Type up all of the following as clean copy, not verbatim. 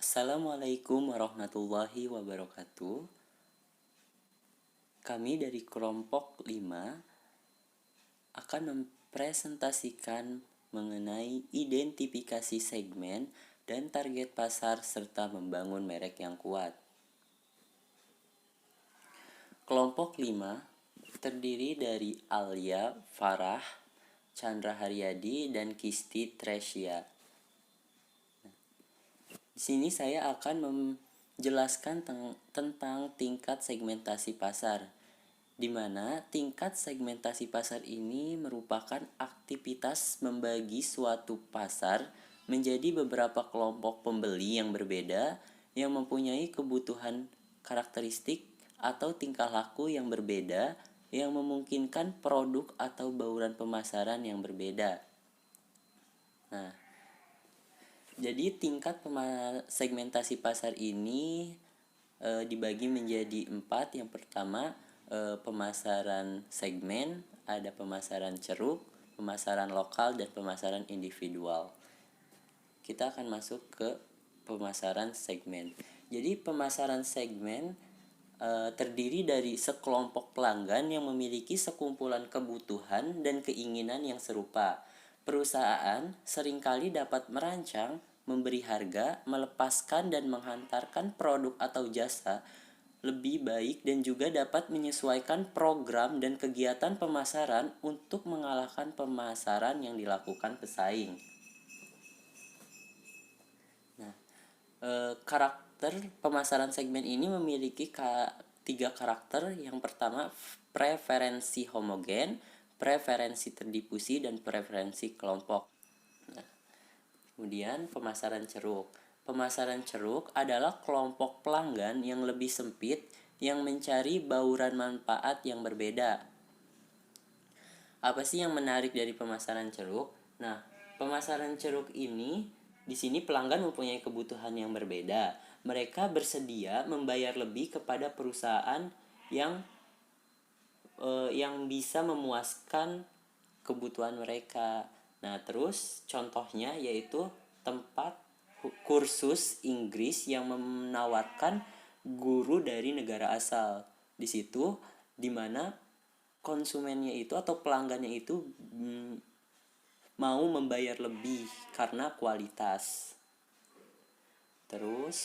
Assalamualaikum warahmatullahi wabarakatuh. Kami dari kelompok 5 akan mempresentasikan mengenai identifikasi segmen dan target pasar serta membangun merek yang kuat. Kelompok 5 terdiri dari Alia, Farah, Chandra Haryadi, dan Kisti Tresya. Di sini saya akan menjelaskan tentang tingkat segmentasi pasar, di mana tingkat segmentasi pasar ini merupakan aktivitas membagi suatu pasar menjadi beberapa kelompok pembeli yang berbeda yang mempunyai kebutuhan karakteristik atau tingkah laku yang berbeda yang memungkinkan produk atau bauran pemasaran yang berbeda. Nah, jadi tingkat segmentasi pasar ini dibagi menjadi 4. Yang pertama, pemasaran segmen, ada pemasaran ceruk, pemasaran lokal, dan pemasaran individual. Kita akan masuk ke pemasaran segmen. Jadi pemasaran segmen terdiri dari sekelompok pelanggan yang memiliki sekumpulan kebutuhan dan keinginan yang serupa. Perusahaan seringkali dapat merancang, memberi harga, melepaskan dan menghantarkan produk atau jasa lebih baik dan juga dapat menyesuaikan program dan kegiatan pemasaran untuk mengalahkan pemasaran yang dilakukan pesaing. Nah, karakter pemasaran segmen ini memiliki 3 karakter. Yang pertama, preferensi homogen, preferensi terdifusi, dan preferensi kelompok. Nah, kemudian pemasaran ceruk. Pemasaran ceruk adalah kelompok pelanggan yang lebih sempit yang mencari bauran manfaat yang berbeda. Apa sih yang menarik dari pemasaran ceruk? Nah, pemasaran ceruk ini di sini pelanggan mempunyai kebutuhan yang berbeda. Mereka bersedia membayar lebih kepada perusahaan yang bisa memuaskan kebutuhan mereka. Nah, terus contohnya yaitu tempat kursus Inggris yang menawarkan guru dari negara asal. Di situ dimana konsumennya itu atau pelanggannya itu mau membayar lebih karena kualitas. Terus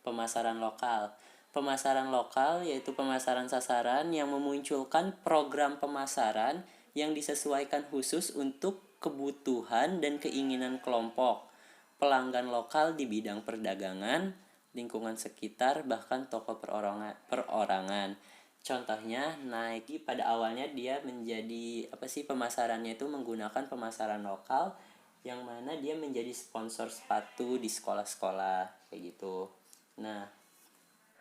pemasaran lokal. Pemasaran lokal yaitu pemasaran sasaran yang memunculkan program pemasaran yang disesuaikan khusus untuk kebutuhan dan keinginan kelompok pelanggan lokal di bidang perdagangan, lingkungan sekitar, bahkan toko perorangan. Contohnya, Nike pada awalnya dia menjadi pemasarannya itu menggunakan pemasaran lokal, yang mana dia menjadi sponsor sepatu di sekolah-sekolah kayak gitu. Nah,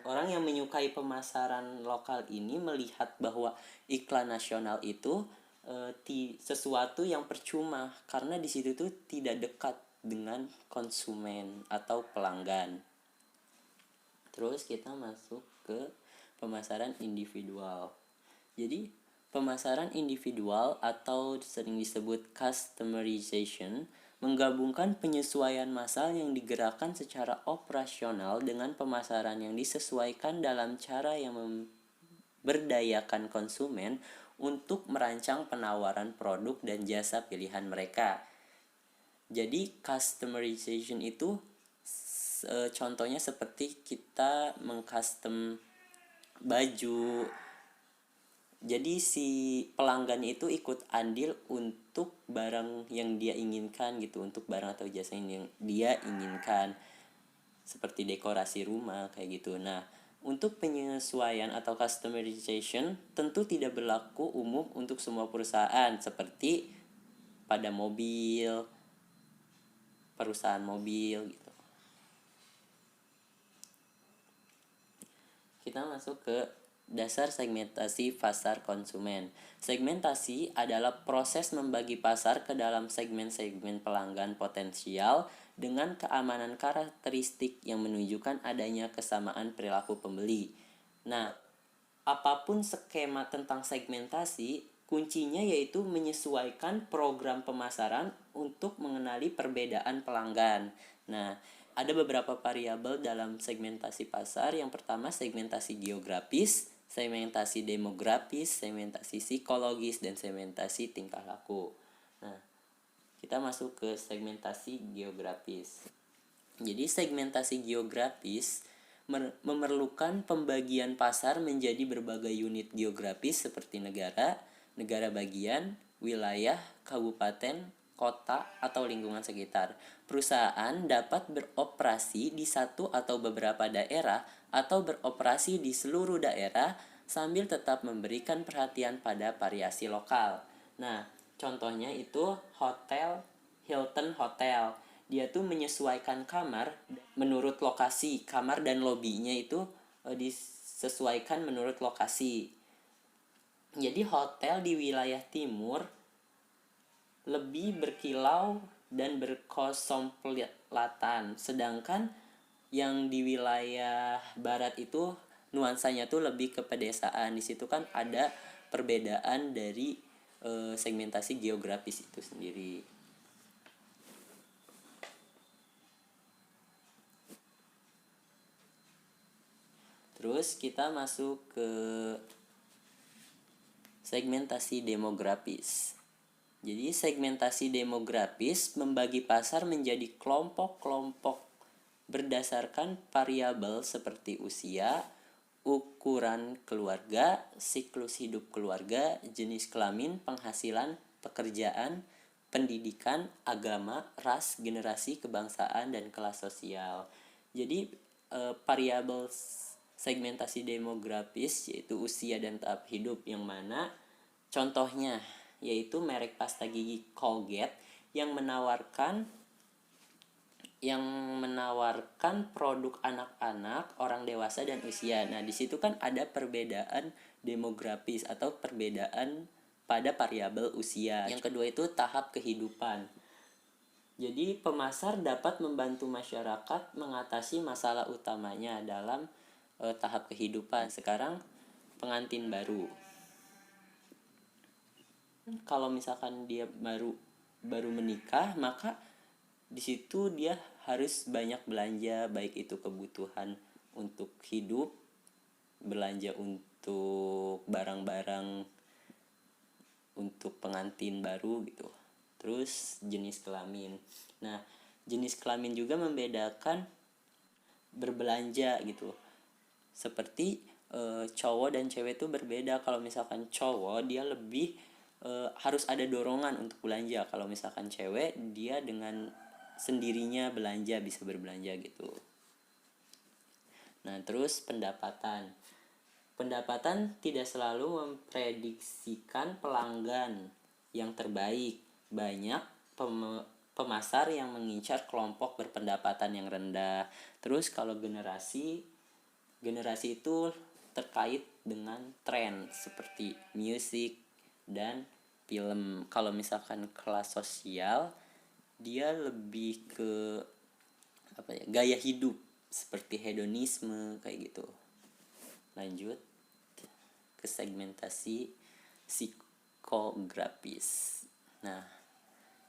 orang yang menyukai pemasaran lokal ini melihat bahwa iklan nasional itu sesuatu yang percuma karena di situ tuh tidak dekat dengan konsumen atau pelanggan. Terus kita masuk ke pemasaran individual. Jadi pemasaran individual atau sering disebut customization menggabungkan penyesuaian massal yang digerakkan secara operasional dengan pemasaran yang disesuaikan dalam cara yang memberdayakan konsumen untuk merancang penawaran produk dan jasa pilihan mereka. Jadi customization itu contohnya seperti kita mengcustom baju. Jadi si pelanggan itu ikut andil untuk barang yang dia inginkan gitu, untuk barang atau jasa yang dia inginkan, seperti dekorasi rumah kayak gitu. Nah, untuk penyesuaian atau customization tentu tidak berlaku umum untuk semua perusahaan, seperti pada perusahaan mobil gitu. Kita masuk ke dasar segmentasi pasar konsumen. Segmentasi adalah proses membagi pasar ke dalam segmen-segmen pelanggan potensial dengan keamanan karakteristik yang menunjukkan adanya kesamaan perilaku pembeli. Nah, apapun skema tentang segmentasi, kuncinya yaitu menyesuaikan program pemasaran untuk mengenali perbedaan pelanggan. Nah, ada beberapa variabel dalam segmentasi pasar. Yang pertama segmentasi geografis, segmentasi demografis, segmentasi psikologis, dan segmentasi tingkah laku. Nah, kita masuk ke segmentasi geografis. Jadi segmentasi geografis memerlukan pembagian pasar menjadi berbagai unit geografis seperti negara, negara bagian, wilayah, kabupaten, kota, atau lingkungan sekitar. Perusahaan dapat beroperasi di satu atau beberapa daerah atau beroperasi di seluruh daerah sambil tetap memberikan perhatian pada variasi lokal. Nah, contohnya itu hotel Hilton Hotel. Dia tuh menyesuaikan kamar menurut lokasi. Kamar dan lobinya itu disesuaikan menurut lokasi. Jadi hotel di wilayah timur lebih berkilau dan berkosmopolitan, sedangkan yang di wilayah barat itu nuansanya tuh lebih ke pedesaan. Di situ kan ada perbedaan dari segmentasi geografis itu sendiri. Terus kita masuk ke segmentasi demografis. Jadi segmentasi demografis membagi pasar menjadi kelompok-kelompok berdasarkan variabel seperti usia, ukuran keluarga, siklus hidup keluarga, jenis kelamin, penghasilan, pekerjaan, pendidikan, agama, ras, generasi, kebangsaan, dan kelas sosial. Jadi variabel segmentasi demografis yaitu usia dan tahap hidup, yang mana contohnya yaitu merek pasta gigi Colgate yang menawarkan produk anak-anak, orang dewasa, dan usia. Nah, di situ kan ada perbedaan demografis atau perbedaan pada variabel usia. Yang kedua itu tahap kehidupan. Jadi pemasar dapat membantu masyarakat mengatasi masalah utamanya dalam tahap kehidupan. Sekarang pengantin baru. Kalau misalkan dia baru menikah, maka di situ dia harus banyak belanja, baik itu kebutuhan untuk hidup, belanja untuk barang-barang untuk pengantin baru gitu. Terus jenis kelamin. Nah, jenis kelamin juga membedakan berbelanja gitu. Seperti cowok dan cewek itu berbeda. Kalau misalkan cowok dia lebih harus ada dorongan untuk belanja. Kalau misalkan cewek dia dengan sendirinya belanja, bisa berbelanja gitu. Nah, terus pendapatan tidak selalu memprediksikan pelanggan yang terbaik. Banyak pemasar yang mengincar kelompok berpendapatan yang rendah. Terus kalau generasi itu terkait dengan tren seperti musik dan film. Kalau misalkan kelas sosial, dia lebih ke gaya hidup seperti hedonisme kayak gitu. Lanjut ke segmentasi psikografis. Nah,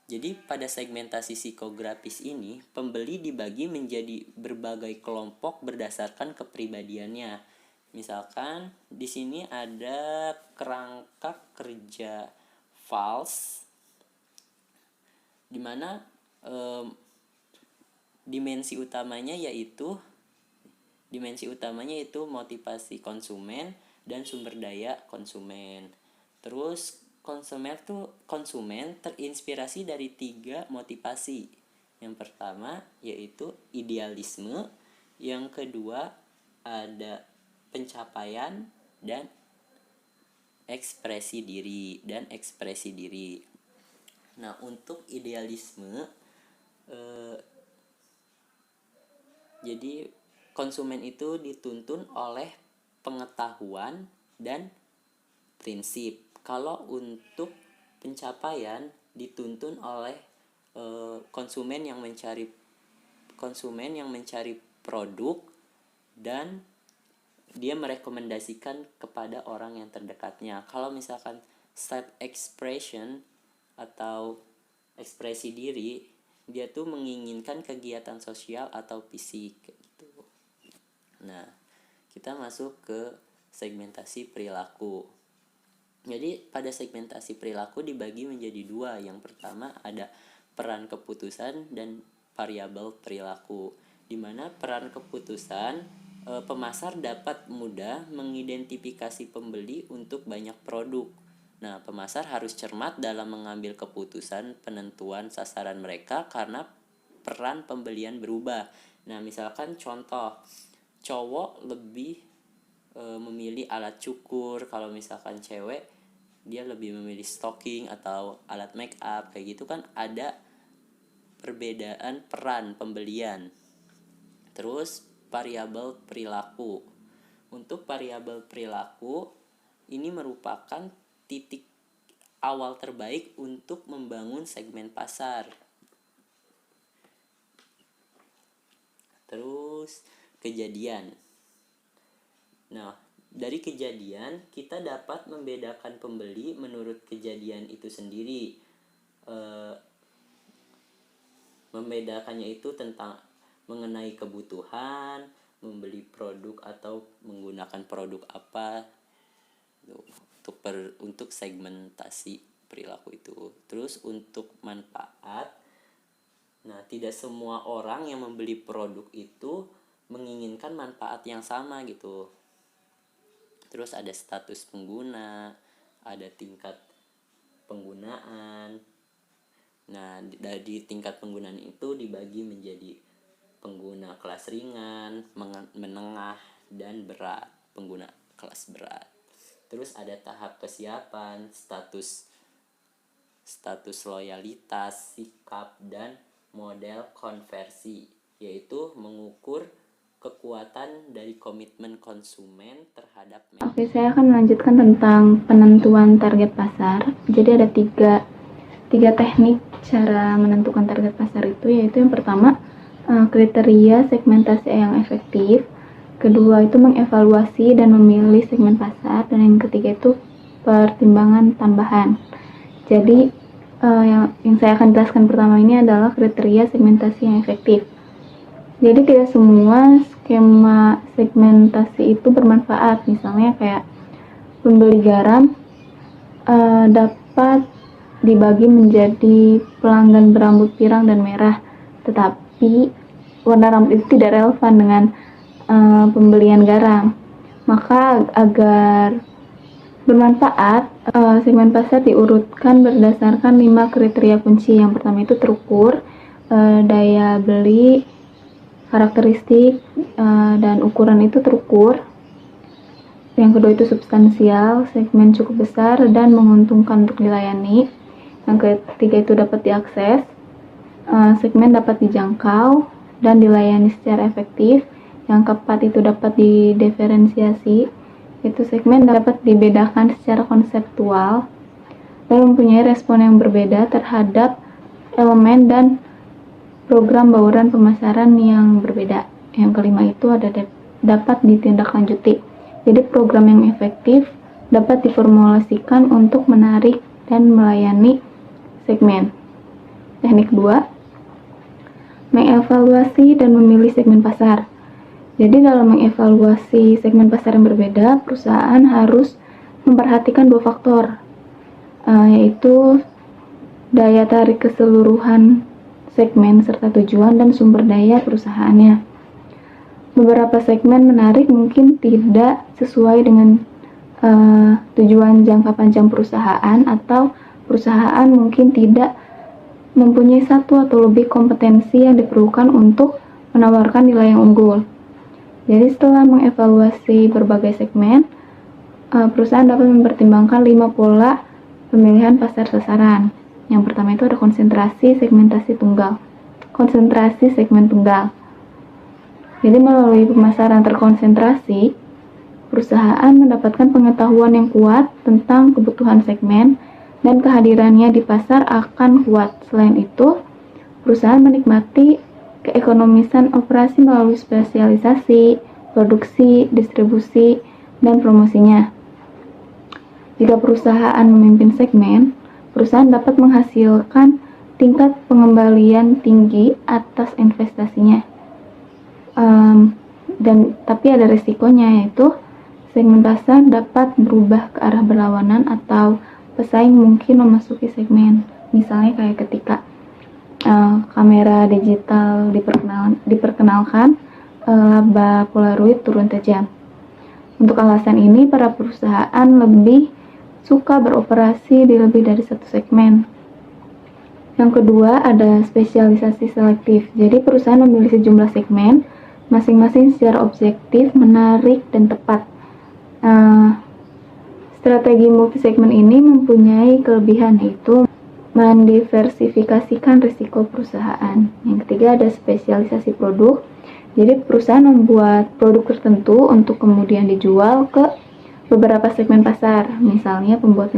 jadi pada segmentasi psikografis ini, pembeli dibagi menjadi berbagai kelompok berdasarkan kepribadiannya. Misalkan di sini ada kerangka kerja false, di mana dimensi utamanya yaitu motivasi konsumen dan sumber daya konsumen. Terus konsumen terinspirasi dari 3 motivasi. Yang pertama yaitu idealisme, yang kedua ada pencapaian dan ekspresi diri. Nah, untuk idealisme jadi konsumen itu dituntun oleh pengetahuan dan prinsip. Kalau untuk pencapaian dituntun oleh konsumen yang mencari produk dan dia merekomendasikan kepada orang yang terdekatnya. Kalau misalkan self expression atau ekspresi diri, dia tuh menginginkan kegiatan sosial atau fisik kayak gitu. Nah, kita masuk ke segmentasi perilaku. Jadi pada segmentasi perilaku dibagi menjadi dua. Yang pertama ada peran keputusan dan variabel perilaku. Di mana peran keputusan, pemasar dapat mudah mengidentifikasi pembeli untuk banyak produk. Nah, pemasar harus cermat dalam mengambil keputusan penentuan sasaran mereka karena peran pembelian berubah. Nah, misalkan contoh, cowok lebih memilih alat cukur, kalau misalkan cewek dia lebih memilih stocking atau alat make up, kayak gitu kan ada perbedaan peran pembelian. Terus variabel perilaku. Untuk variabel perilaku ini merupakan titik awal terbaik untuk membangun segmen pasar. Terus kejadian. Nah, dari kejadian kita dapat membedakan pembeli menurut kejadian itu sendiri. Membedakannya itu tentang mengenai kebutuhan, membeli produk atau menggunakan produk apa. Untuk segmentasi perilaku itu. Terus untuk manfaat, nah tidak semua orang yang membeli produk itu menginginkan manfaat yang sama gitu. Terus ada status pengguna, ada tingkat penggunaan. Nah, dari tingkat penggunaan itu dibagi menjadi pengguna kelas ringan, menengah, dan berat. Pengguna kelas berat. Terus ada tahap kesiapan, status loyalitas, sikap, dan model konversi, yaitu mengukur kekuatan dari komitmen konsumen terhadap merek. Oke, saya akan melanjutkan tentang penentuan target pasar. Jadi ada tiga teknik cara menentukan target pasar itu, yaitu yang pertama kriteria segmentasi yang efektif, kedua itu mengevaluasi dan memilih segmen pasar, dan yang ketiga itu pertimbangan tambahan. Jadi yang saya akan jelaskan pertama ini adalah kriteria segmentasi yang efektif. Jadi tidak semua skema segmentasi itu bermanfaat. Misalnya kayak pembeli garam dapat dibagi menjadi pelanggan berambut pirang dan merah, tetapi warna rambut itu tidak relevan dengan pembelian garam. Maka agar bermanfaat, segmen pasar diurutkan berdasarkan 5 kriteria kunci. Yang pertama itu terukur, daya beli, karakteristik, dan ukuran itu terukur. Yang kedua itu substansial, segmen cukup besar dan menguntungkan untuk dilayani. Yang ketiga itu dapat diakses, segmen dapat dijangkau dan dilayani secara efektif. Yang keempat itu dapat didiferensiasi, itu segmen dapat dibedakan secara konseptual dan mempunyai respon yang berbeda terhadap elemen dan program bauran pemasaran yang berbeda. Yang kelima itu dapat ditindaklanjuti. Jadi program yang efektif dapat diformulasikan untuk menarik dan melayani segmen. Teknik 2, mengevaluasi dan memilih segmen pasar. Jadi dalam mengevaluasi segmen pasar yang berbeda, perusahaan harus memperhatikan 2 faktor, yaitu daya tarik keseluruhan segmen serta tujuan dan sumber daya perusahaannya. Beberapa segmen menarik mungkin tidak sesuai dengan tujuan jangka panjang perusahaan, atau perusahaan mungkin tidak mempunyai satu atau lebih kompetensi yang diperlukan untuk menawarkan nilai yang unggul. Jadi setelah mengevaluasi berbagai segmen, perusahaan dapat mempertimbangkan 5 pola pemilihan pasar sasaran. Yang pertama itu ada konsentrasi segmen tunggal. Jadi melalui pemasaran terkonsentrasi, perusahaan mendapatkan pengetahuan yang kuat tentang kebutuhan segmen dan kehadirannya di pasar akan kuat. Selain itu, perusahaan menikmati keekonomisan operasi melalui spesialisasi, produksi, distribusi, dan promosinya. Jika perusahaan memimpin segmen, perusahaan dapat menghasilkan tingkat pengembalian tinggi atas investasinya. Tapi ada resikonya, yaitu segmen pasar dapat berubah ke arah berlawanan atau pesaing mungkin memasuki segmen. Misalnya kayak ketika kamera digital diperkenalkan, laba Polaroid turun tajam. Untuk alasan ini, para perusahaan lebih suka beroperasi di lebih dari satu segmen. Yang kedua, ada spesialisasi selektif. Jadi, perusahaan memilih sejumlah segmen, masing-masing secara objektif, menarik, dan tepat. Strategi multisegmen ini mempunyai kelebihan, yaitu mendiversifikasikan risiko perusahaan. Yang ketiga, ada spesialisasi produk. Jadi, perusahaan membuat produk tertentu untuk kemudian dijual ke beberapa segmen pasar. Misalnya, pembuat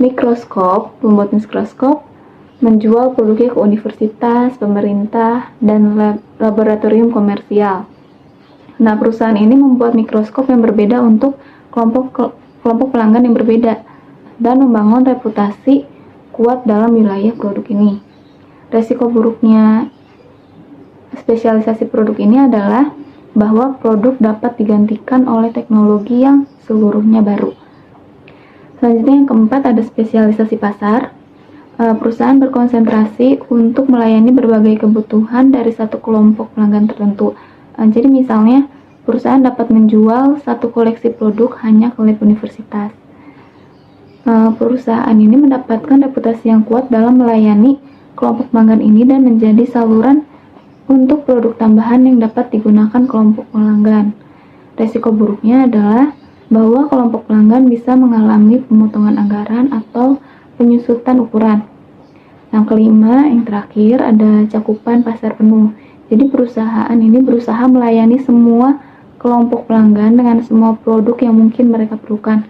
mikroskop menjual produknya ke universitas, pemerintah, dan laboratorium komersial. Nah, perusahaan ini membuat mikroskop yang berbeda untuk kelompok pelanggan yang berbeda dan membangun reputasi kuat dalam wilayah produk ini. Resiko buruknya spesialisasi produk ini adalah bahwa produk dapat digantikan oleh teknologi yang seluruhnya baru. Selanjutnya, yang keempat, ada spesialisasi pasar. Perusahaan berkonsentrasi untuk melayani berbagai kebutuhan dari satu kelompok pelanggan tertentu. Jadi misalnya, perusahaan dapat menjual satu koleksi produk hanya ke lab universitas. Perusahaan ini mendapatkan reputasi yang kuat dalam melayani kelompok pelanggan ini dan menjadi saluran untuk produk tambahan yang dapat digunakan kelompok pelanggan. Resiko buruknya adalah bahwa kelompok pelanggan bisa mengalami pemotongan anggaran atau penyusutan ukuran. Yang kelima, yang terakhir, ada cakupan pasar penuh. Jadi perusahaan ini berusaha melayani semua kelompok pelanggan dengan semua produk yang mungkin mereka perlukan.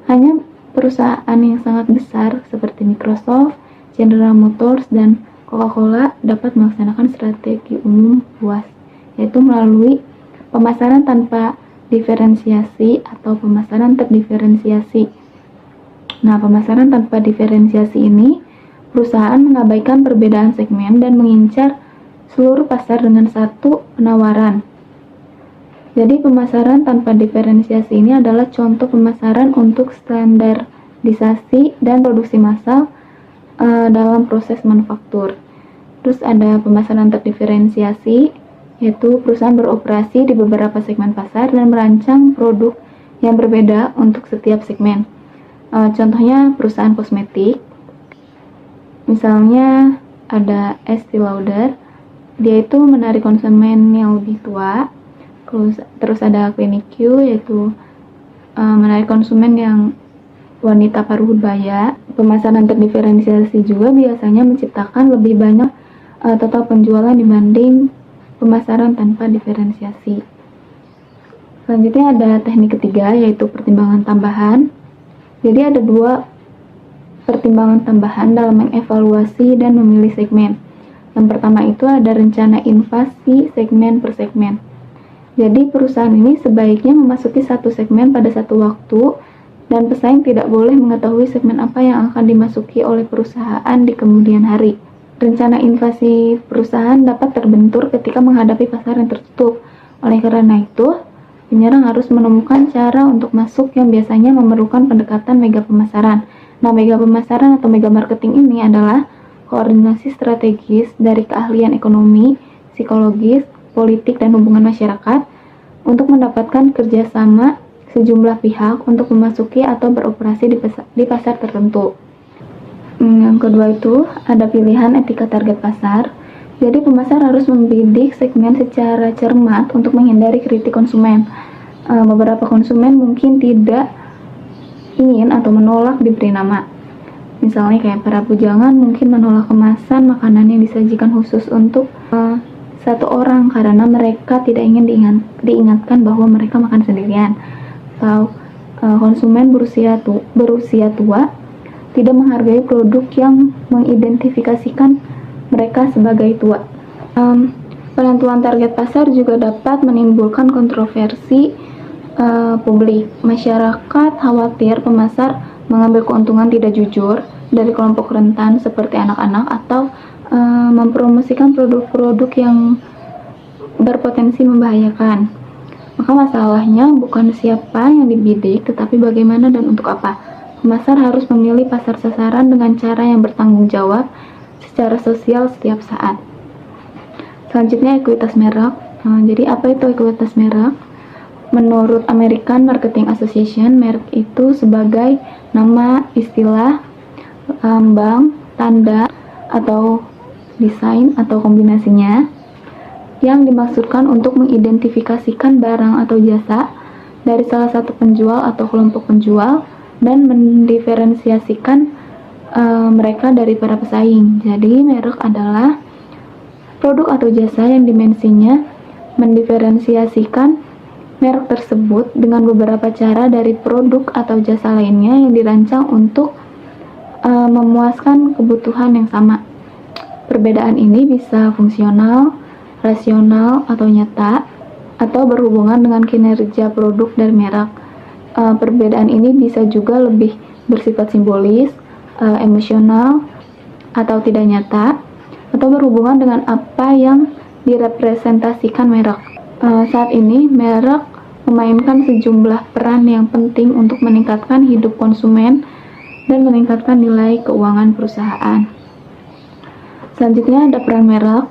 Hanya perusahaan yang sangat besar seperti Microsoft, General Motors, dan Coca-Cola dapat melaksanakan strategi umum luas, yaitu melalui pemasaran tanpa diferensiasi atau pemasaran terdiferensiasi. Nah, pemasaran tanpa diferensiasi ini, perusahaan mengabaikan perbedaan segmen dan mengincar seluruh pasar dengan satu penawaran. Jadi, pemasaran tanpa diferensiasi ini adalah contoh pemasaran untuk standarisasi dan produksi massal dalam proses manufaktur. Terus ada pemasaran terdiferensiasi, yaitu perusahaan beroperasi di beberapa segmen pasar dan merancang produk yang berbeda untuk setiap segmen. Contohnya perusahaan kosmetik, misalnya ada Estee Lauder, dia itu menarik konsumen yang lebih tua. Terus ada Clinique, yaitu menarik konsumen yang wanita paruh baya. Pemasaran terdiferensiasi juga biasanya menciptakan lebih banyak total penjualan dibanding pemasaran tanpa diferensiasi. Selanjutnya ada teknik ketiga, yaitu pertimbangan tambahan. Jadi ada dua pertimbangan tambahan dalam mengevaluasi dan memilih segmen. Yang pertama itu ada rencana invasi segmen per segmen. Jadi perusahaan ini sebaiknya memasuki satu segmen pada satu waktu, dan pesaing tidak boleh mengetahui segmen apa yang akan dimasuki oleh perusahaan di kemudian hari. Rencana invasi perusahaan dapat terbentur ketika menghadapi pasar yang tertutup. Oleh karena itu, penyerang harus menemukan cara untuk masuk yang biasanya memerlukan pendekatan mega pemasaran. Nah, mega pemasaran atau mega marketing ini adalah koordinasi strategis dari keahlian ekonomi, psikologis, politik, dan hubungan masyarakat untuk mendapatkan kerjasama sejumlah pihak untuk memasuki atau beroperasi di pasar tertentu. Yang kedua itu ada pilihan etika target pasar. Jadi pemasar harus membidik segmen secara cermat untuk menghindari kritik konsumen. Beberapa konsumen mungkin tidak ingin atau menolak diberi nama. Misalnya kayak para bujangan mungkin menolak kemasan makanan yang disajikan khusus untuk satu orang karena mereka tidak ingin diingatkan bahwa mereka makan sendirian. Atau konsumen berusia tua tidak menghargai produk yang mengidentifikasikan mereka sebagai tua. Penentuan target pasar juga dapat menimbulkan kontroversi publik. Masyarakat khawatir pemasar mengambil keuntungan tidak jujur dari kelompok rentan seperti anak-anak atau mempromosikan produk-produk yang berpotensi membahayakan. Maka masalahnya bukan siapa yang dibidik, tetapi bagaimana dan untuk apa. Pemasar harus memilih pasar sasaran dengan cara yang bertanggung jawab secara sosial setiap saat. Selanjutnya, ekuitas merek. Jadi apa itu ekuitas merek? Menurut American Marketing Association, merek itu sebagai nama, istilah, lambang, tanda, atau desain atau kombinasinya yang dimaksudkan untuk mengidentifikasikan barang atau jasa dari salah satu penjual atau kelompok penjual dan mendiferensiasikan mereka dari para pesaing. Jadi merek adalah produk atau jasa yang dimensinya mendiferensiasikan merek tersebut dengan beberapa cara dari produk atau jasa lainnya yang dirancang untuk memuaskan kebutuhan yang sama. Perbedaan ini bisa fungsional, rasional, atau nyata, atau berhubungan dengan kinerja produk dan merek. Perbedaan ini bisa juga lebih bersifat simbolis, emosional, atau tidak nyata, atau berhubungan dengan apa yang direpresentasikan merek. Saat ini, merek memainkan sejumlah peran yang penting untuk meningkatkan hidup konsumen dan meningkatkan nilai keuangan perusahaan. Selanjutnya ada peran merek.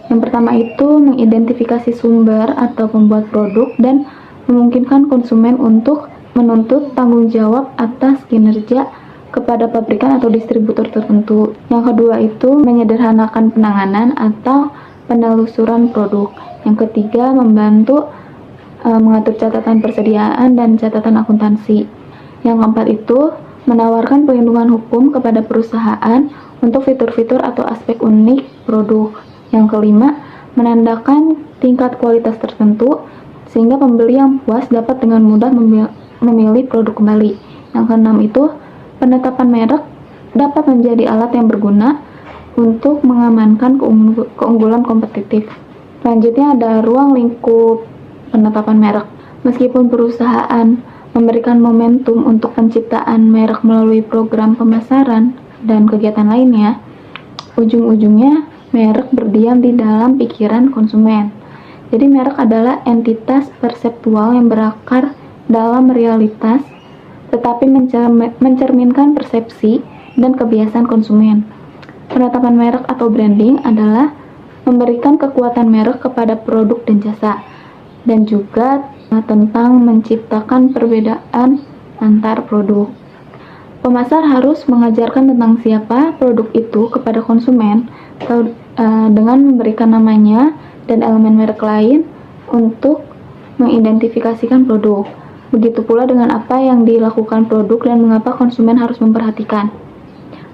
Yang pertama itu mengidentifikasi sumber atau pembuat produk dan memungkinkan konsumen untuk menuntut tanggung jawab atas kinerja kepada pabrikan atau distributor tertentu. Yang kedua itu menyederhanakan penanganan atau penelusuran produk. Yang ketiga membantu mengatur catatan persediaan dan catatan akuntansi. Yang keempat itu menawarkan perlindungan hukum kepada perusahaan untuk fitur-fitur atau aspek unik produk. Yang kelima, menandakan tingkat kualitas tertentu sehingga pembeli yang puas dapat dengan mudah memilih produk kembali. Yang keenam itu, penetapan merek dapat menjadi alat yang berguna untuk mengamankan keunggulan kompetitif. Selanjutnya ada ruang lingkup penetapan merek. Meskipun perusahaan memberikan momentum untuk penciptaan merek melalui program pemasaran dan kegiatan lainnya, ujung-ujungnya merek berdiam di dalam pikiran konsumen. Jadi merek adalah entitas perseptual yang berakar dalam realitas, tetapi mencerminkan persepsi dan kebiasaan konsumen. Penetapan merek atau branding adalah memberikan kekuatan merek kepada produk dan jasa, dan juga tentang menciptakan perbedaan antar produk. Pemasar harus mengajarkan tentang siapa produk itu kepada konsumen dengan memberikan namanya dan elemen merek lain untuk mengidentifikasikan produk. Begitu pula dengan apa yang dilakukan produk dan mengapa konsumen harus memperhatikan.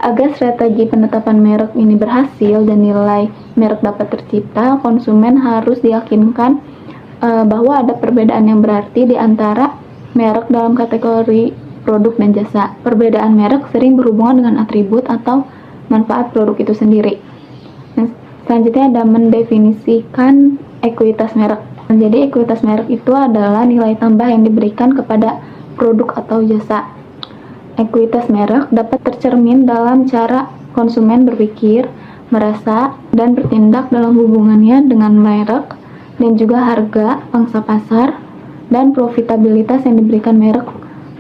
Agar strategi penetapan merek ini berhasil dan nilai merek dapat tercipta, konsumen harus diyakinkan bahwa ada perbedaan yang berarti di antara merek dalam kategori produk dan jasa. Perbedaan merek sering berhubungan dengan atribut atau manfaat produk itu sendiri. Selanjutnya ada mendefinisikan ekuitas merek. Jadi ekuitas merek itu adalah nilai tambah yang diberikan kepada produk atau jasa. Ekuitas merek dapat tercermin dalam cara konsumen berpikir, merasa, dan bertindak dalam hubungannya dengan merek, dan juga harga, pangsa pasar, dan profitabilitas yang diberikan merek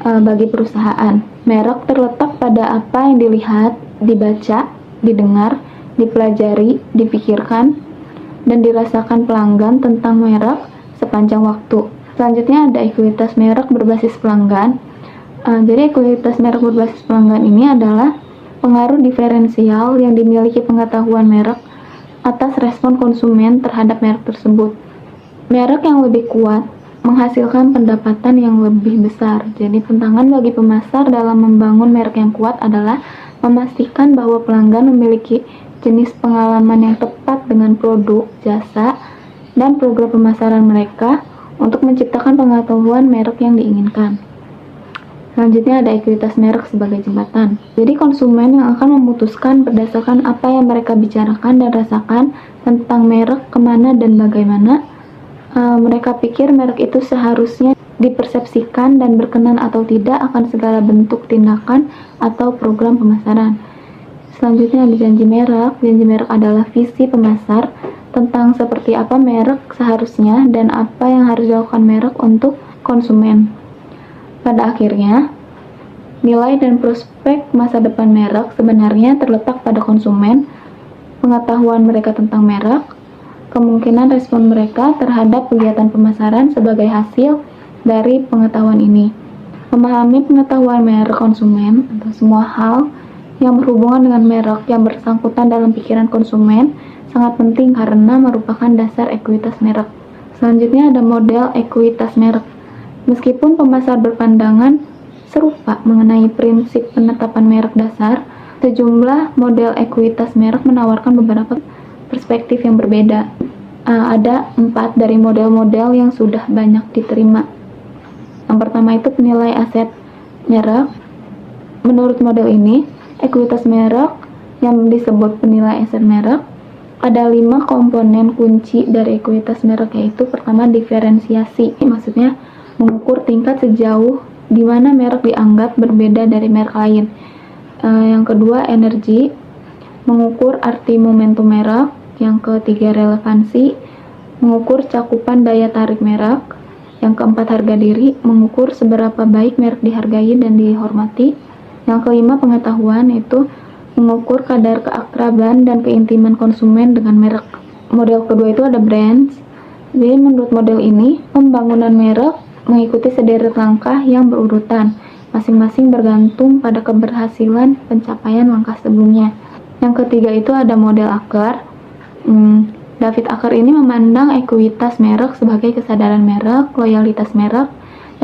bagi perusahaan. Merek terletak pada apa yang dilihat, dibaca, didengar, dipelajari, dipikirkan, dan dirasakan pelanggan tentang merek sepanjang waktu. Selanjutnya ada ekuitas merek berbasis pelanggan. Jadi ekuitas merek berbasis pelanggan ini adalah pengaruh diferensial yang dimiliki pengetahuan merek atas respon konsumen terhadap merek tersebut. Merek yang lebih kuat menghasilkan pendapatan yang lebih besar. Jadi tantangan bagi pemasar dalam membangun merek yang kuat adalah memastikan bahwa pelanggan memiliki jenis pengalaman yang tepat dengan produk, jasa, dan program pemasaran mereka untuk menciptakan pengetahuan merek yang diinginkan. Selanjutnya ada ekuitas merek sebagai jembatan. Jadi konsumen yang akan memutuskan berdasarkan apa yang mereka bicarakan dan rasakan tentang merek, kemana dan bagaimana mereka pikir merek itu seharusnya dipersepsikan dan berkenan atau tidak akan segala bentuk tindakan atau program pemasaran. Selanjutnya ada janji merek. Janji merek adalah visi pemasar tentang seperti apa merek seharusnya dan apa yang harus dilakukan merek untuk konsumen. Pada akhirnya, nilai dan prospek masa depan merek sebenarnya terletak pada konsumen, pengetahuan mereka tentang merek, kemungkinan respon mereka terhadap kegiatan pemasaran sebagai hasil dari pengetahuan ini. Memahami pengetahuan merek konsumen atau semua hal yang berhubungan dengan merek yang bersangkutan dalam pikiran konsumen sangat penting karena merupakan dasar ekuitas merek. Selanjutnya ada model ekuitas merek. Meskipun pemasar berpandangan serupa mengenai prinsip penetapan merek dasar, sejumlah model ekuitas merek menawarkan beberapa perspektif yang berbeda. Ada 4 dari model-model yang sudah banyak diterima. Yang pertama itu penilai aset merek. Menurut model ini, ekuitas merek yang disebut penilai aset merek, ada 5 komponen kunci dari ekuitas merek, yaitu pertama diferensiasi, maksudnya mengukur tingkat sejauh di mana merek dianggap berbeda dari merek lain. Yang kedua energi, mengukur arti momentum merek. Yang ketiga relevansi, mengukur cakupan daya tarik merek. Yang keempat harga diri, mengukur seberapa baik merek dihargai dan dihormati. Yang kelima pengetahuan, yaitu mengukur kadar keakraban dan keintiman konsumen dengan merek. Model kedua itu ada brands. Jadi menurut model ini, pembangunan merek mengikuti sederet langkah yang berurutan, masing-masing bergantung pada keberhasilan pencapaian langkah sebelumnya. Yang ketiga itu ada model Aker. David Aker ini memandang ekuitas merek sebagai kesadaran merek, loyalitas merek,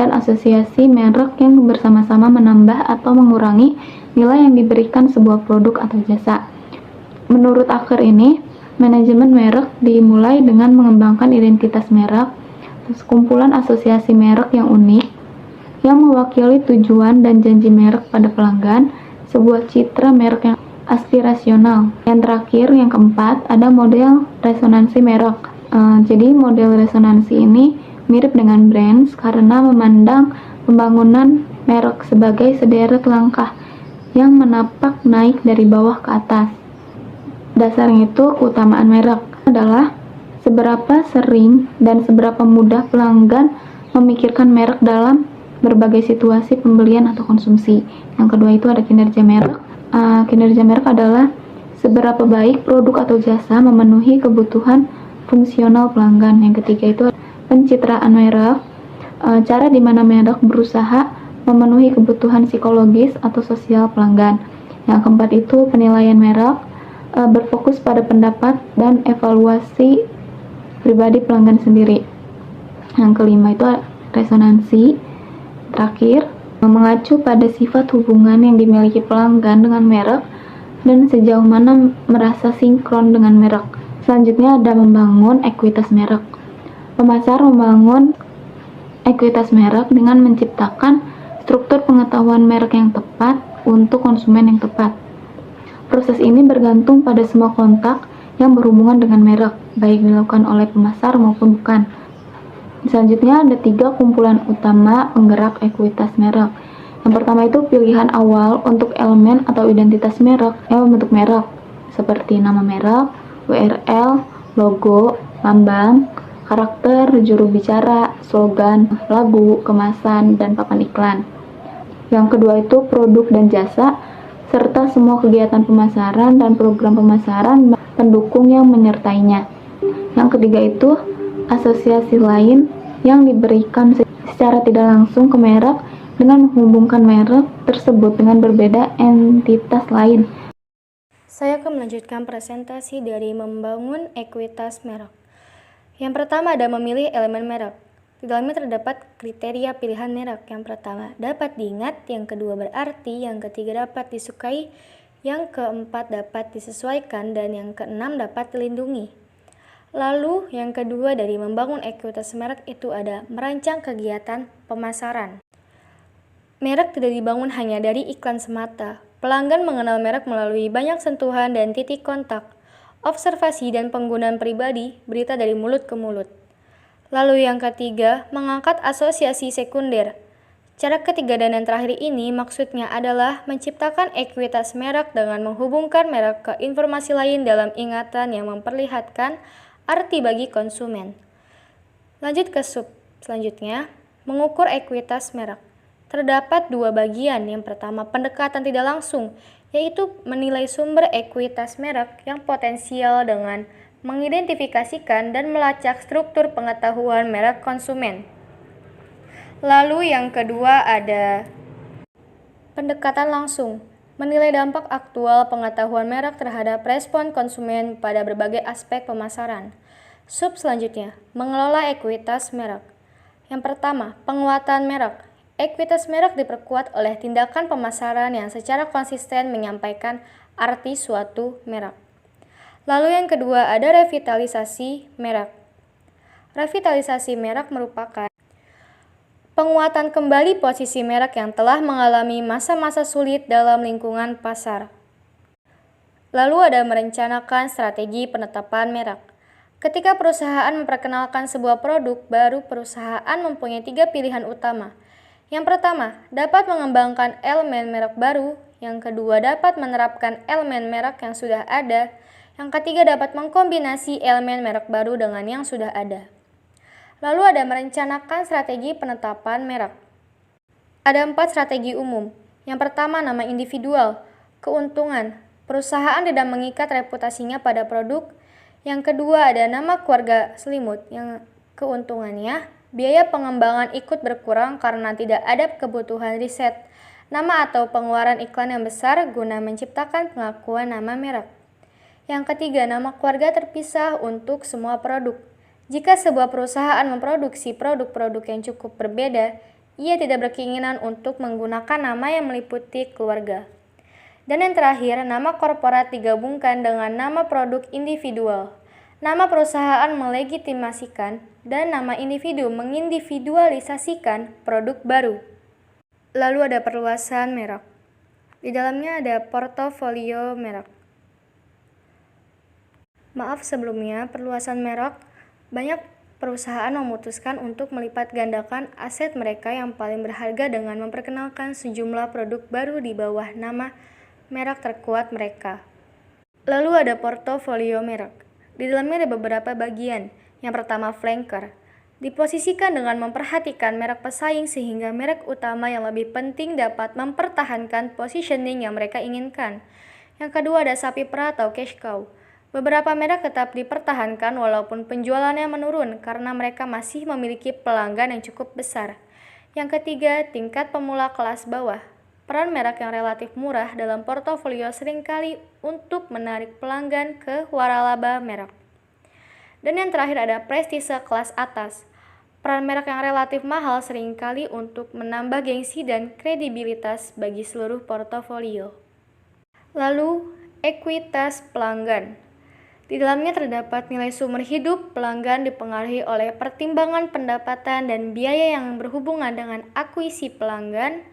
dan asosiasi merek yang bersama-sama menambah atau mengurangi nilai yang diberikan sebuah produk atau jasa. Menurut Aker ini, manajemen merek dimulai dengan mengembangkan identitas merek, sekumpulan asosiasi merek yang unik, yang mewakili tujuan dan janji merek pada pelanggan, sebuah citra merek yang aspirasional. Yang terakhir, yang keempat, ada model resonansi merek. Jadi model resonansi ini mirip dengan brands karena memandang pembangunan merek sebagai sederet langkah yang menapak naik dari bawah ke atas. Dasarnya itu keutamaan merek adalah seberapa sering dan seberapa mudah pelanggan memikirkan merek dalam berbagai situasi pembelian atau konsumsi. Yang kedua itu ada kinerja merek. Kinerja merek adalah seberapa baik produk atau jasa memenuhi kebutuhan fungsional pelanggan. Yang ketiga itu pencitraan merek, cara di mana merek berusaha memenuhi kebutuhan psikologis atau sosial pelanggan. Yang keempat itu penilaian merek, berfokus pada pendapat dan evaluasi pribadi pelanggan sendiri. Yang kelima itu resonansi. Terakhir, mengacu pada sifat hubungan yang dimiliki pelanggan dengan merek dan sejauh mana merasa sinkron dengan merek. Selanjutnya ada membangun ekuitas merek. Pemasar membangun ekuitas merek dengan menciptakan struktur pengetahuan merek yang tepat untuk konsumen yang tepat. Proses ini bergantung pada semua kontak yang berhubungan dengan merek, baik dilakukan oleh pemasar maupun bukan. Selanjutnya ada 3 kumpulan utama penggerak ekuitas merek. Yang pertama itu pilihan awal untuk elemen atau identitas merek yang membentuk merek, seperti nama merek, URL, logo, lambang, karakter, juru bicara, slogan, lagu, kemasan, dan papan iklan. Yang kedua itu produk dan jasa, serta semua kegiatan pemasaran dan program pemasaran pendukung yang menyertainya. Yang ketiga itu asosiasi lain yang diberikan secara tidak langsung ke merek dengan menghubungkan merek tersebut dengan berbeda entitas lain. Saya akan melanjutkan presentasi dari membangun ekuitas merek. Yang pertama ada memilih elemen merek. Di dalamnya terdapat kriteria pilihan merek. Yang pertama dapat diingat, yang kedua berarti, yang ketiga dapat disukai, yang keempat dapat disesuaikan, dan yang keenam dapat dilindungi. Lalu yang kedua dari membangun ekuitas merek itu ada merancang kegiatan pemasaran. Merek tidak dibangun hanya dari iklan semata. Pelanggan mengenal merek melalui banyak sentuhan dan titik kontak, observasi dan penggunaan pribadi, berita dari mulut ke mulut. Lalu yang ketiga, mengangkat asosiasi sekunder. Cara ketiga dan yang terakhir ini maksudnya adalah menciptakan ekuitas merek dengan menghubungkan merek ke informasi lain dalam ingatan yang memperlihatkan arti bagi konsumen. Lanjut ke sub selanjutnya, mengukur ekuitas merek. Terdapat dua bagian. Yang pertama, pendekatan tidak langsung, yaitu menilai sumber ekuitas merek yang potensial dengan mengidentifikasikan dan melacak struktur pengetahuan merek konsumen. Lalu yang kedua ada pendekatan langsung, menilai dampak aktual pengetahuan merek terhadap respon konsumen pada berbagai aspek pemasaran. Sub selanjutnya, mengelola ekuitas merek. Yang pertama, penguatan merek. Ekuitas merek diperkuat oleh tindakan pemasaran yang secara konsisten menyampaikan arti suatu merek. Lalu yang kedua ada revitalisasi merek. Revitalisasi merek merupakan penguatan kembali posisi merek yang telah mengalami masa-masa sulit dalam lingkungan pasar. Lalu ada merencanakan strategi penetapan merek. Ketika perusahaan memperkenalkan sebuah produk baru, perusahaan mempunyai 3 pilihan utama. Yang pertama, dapat mengembangkan elemen merek baru. Yang kedua, dapat menerapkan elemen merek yang sudah ada. Yang ketiga, dapat mengkombinasi elemen merek baru dengan yang sudah ada. Lalu ada merencanakan strategi penetapan merek. Ada 4 strategi umum. Yang pertama, nama individual, keuntungan. Perusahaan tidak mengikat reputasinya pada produk. Yang kedua, ada nama keluarga selimut, yang keuntungannya, biaya pengembangan ikut berkurang karena tidak ada kebutuhan riset, nama atau pengeluaran iklan yang besar guna menciptakan pengakuan nama merek. Yang ketiga, nama keluarga terpisah untuk semua produk. Jika sebuah perusahaan memproduksi produk-produk yang cukup berbeda, ia tidak berkeinginan untuk menggunakan nama yang meliputi keluarga. Dan yang terakhir, nama korporat digabungkan dengan nama produk individual. Nama perusahaan melegitimasikan dan nama individu mengindividualisasikan produk baru. Lalu ada perluasan merek. Di dalamnya ada portofolio merek. Maaf sebelumnya, perluasan merek, banyak perusahaan memutuskan untuk melipat gandakan aset mereka yang paling berharga dengan memperkenalkan sejumlah produk baru di bawah nama merek terkuat mereka. Lalu ada portofolio merek. Di dalamnya ada beberapa bagian. Yang pertama, flanker. Diposisikan dengan memperhatikan merek pesaing sehingga merek utama yang lebih penting dapat mempertahankan positioning yang mereka inginkan. Yang kedua ada sapi perah atau cash cow. Beberapa merek tetap dipertahankan walaupun penjualannya menurun karena mereka masih memiliki pelanggan yang cukup besar. Yang ketiga, tingkat pemula kelas bawah. Peran merek yang relatif murah dalam portofolio seringkali untuk menarik pelanggan ke waralaba merek. Dan yang terakhir ada prestise kelas atas. Peran merek yang relatif mahal seringkali untuk menambah gengsi dan kredibilitas bagi seluruh portofolio. Lalu, ekuitas pelanggan. Di dalamnya terdapat nilai sumber hidup pelanggan dipengaruhi oleh pertimbangan pendapatan dan biaya yang berhubungan dengan akuisisi pelanggan,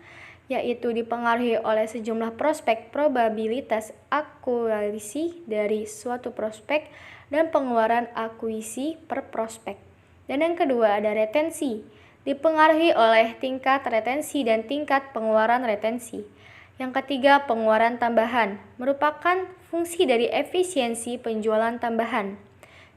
yaitu dipengaruhi oleh sejumlah prospek probabilitas akuisisi dari suatu prospek dan pengeluaran akuisisi per prospek. Dan yang kedua ada retensi, dipengaruhi oleh tingkat retensi dan tingkat pengeluaran retensi. Yang ketiga, pengeluaran tambahan, merupakan fungsi dari efisiensi penjualan tambahan.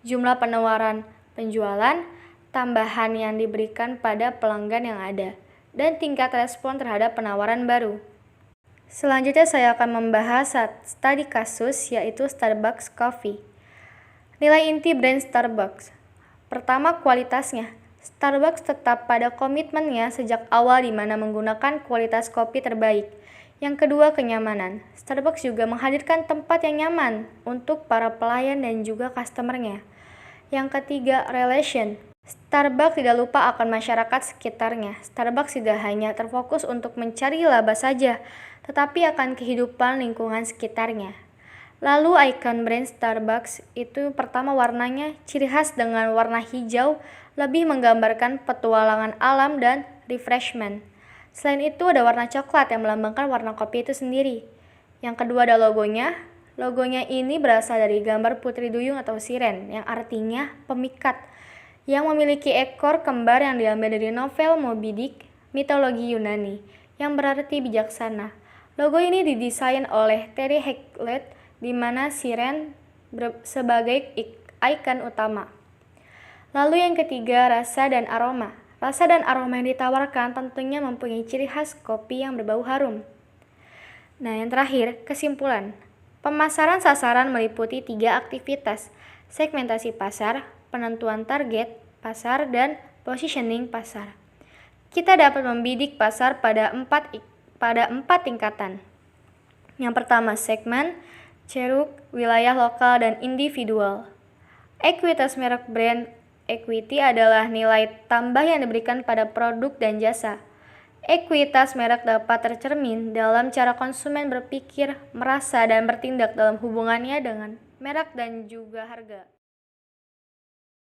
Jumlah penawaran penjualan tambahan yang diberikan pada pelanggan yang ada, dan tingkat respon terhadap penawaran baru. Selanjutnya saya akan membahas studi kasus, yaitu Starbucks Coffee. Nilai inti brand Starbucks. Pertama, kualitasnya. Starbucks tetap pada komitmennya sejak awal di mana menggunakan kualitas kopi terbaik. Yang kedua, kenyamanan. Starbucks juga menghadirkan tempat yang nyaman untuk para pelayan dan juga customer-nya. Yang ketiga, relation. Starbucks tidak lupa akan masyarakat sekitarnya. Starbucks tidak hanya terfokus untuk mencari laba saja, tetapi akan kehidupan lingkungan sekitarnya. Lalu ikon brand Starbucks itu pertama warnanya ciri khas dengan warna hijau, lebih menggambarkan petualangan alam dan refreshment. Selain itu ada warna coklat yang melambangkan warna kopi itu sendiri. Yang kedua ada logonya. Logonya ini berasal dari gambar putri duyung atau siren yang artinya pemikat. yang memiliki ekor kembar yang diambil dari novel Moby Dick, mitologi Yunani, yang berarti bijaksana. Logo ini didesain oleh Terry Highlett, di mana siren sebagai ikon utama. Lalu yang ketiga, rasa dan aroma. Rasa dan aroma yang ditawarkan tentunya mempunyai ciri khas kopi yang berbau harum. Nah, yang terakhir, kesimpulan. Pemasaran sasaran meliputi 3 aktivitas: segmentasi pasar, penentuan target pasar, dan positioning pasar. Kita dapat membidik pasar pada 4 tingkatan. Yang pertama, segmen, ceruk, wilayah lokal, dan individual. Ekuitas merek brand equity adalah nilai tambah yang diberikan pada produk dan jasa. Ekuitas merek dapat tercermin dalam cara konsumen berpikir, merasa, dan bertindak dalam hubungannya dengan merek dan juga harga.